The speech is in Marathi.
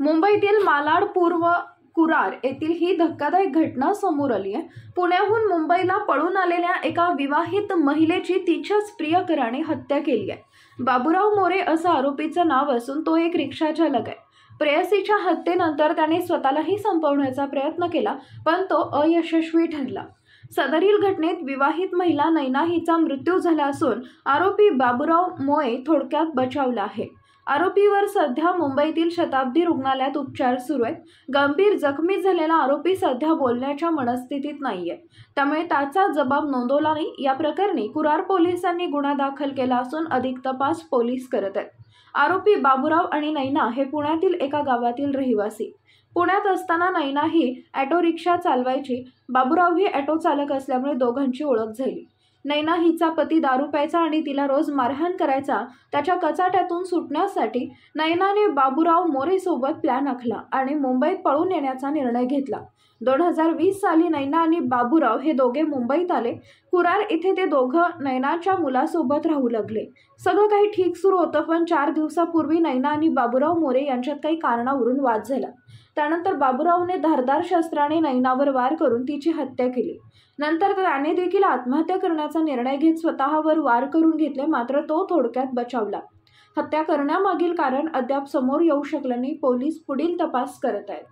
मुंबईतील मालाड पूर्व कुरार येथील ही धक्कादायक घटना समोर आली आहे। पुण्याहून मुंबईला पळून आलेल्या एका विवाहित महिलेची तिच्याच प्रियकराने हत्या केली आहे। बाबूराव मोरे असं आरोपीचं नाव असून तो एक रिक्षा चालक आहे। प्रेयसीच्या हत्येनंतर त्याने स्वतःलाही संपवण्याचा प्रयत्न केला, पण तो अयशस्वी ठरला। सदरील घटनेत विवाहित महिला नैना हिचा मृत्यू झाला असून आरोपी बाबूराव मोरे थोडक्यात बचावला आहे। आरोपीवर सध्या मुंबईतील शताब्दी रुग्णालयात उपचार सुरू आहेत। गंभीर जखमी झालेला आरोपी सध्या बोलण्याच्या मनस्थितीत नाहीये, त्यामुळे त्याचा जबाब नोंदवला नाही। या प्रकरणी कुरार पोलिसांनी गुन्हा दाखल केला असून अधिक तपास पोलीस करत आहेत। आरोपी बाबूराव आणि नैना हे पुण्यातील एका गावातील रहिवासी। पुण्यात असताना नैना ही ऑटो रिक्षा चालवायची। बाबूराव ही ऑटो चालक असल्यामुळे दोघांची ओळख झाली। नैना हिचा पती दारू प्यायचा आणि तिला रोज मारहाण करायचा। त्याच्या कचाट्यातून सुटण्यासाठी नैनाने बाबूराव मोरे सोबत प्लॅन आखला आणि मुंबईत पळून येण्याचा निर्णय घेतला। 2020 साली नैना आणि बाबूराव हे दोघे मुंबईत आले। कुरार इथे ते दोघं नैनाच्या मुलासोबत राहू लागले। सगळं काही ठीक सुरू होतं, पण 4 दिवसापूर्वी नैना आणि बाबूराव मोरे यांच्यात काही कारणावरून वाद झाला। त्यानंतर बाबूरावने धारदार शस्त्राने नैनावर वार करून तिची हत्या केली। नंतर त्याने देखील आत्महत्या करण्याचा निर्णय घेत स्वतःवर वार करून घेतले, मात्र तो थोडक्यात बचावला। हत्या करण्यामागील कारण अद्याप समोर येऊ शकलं नाही। पोलीस पुढील तपास करत आहेत।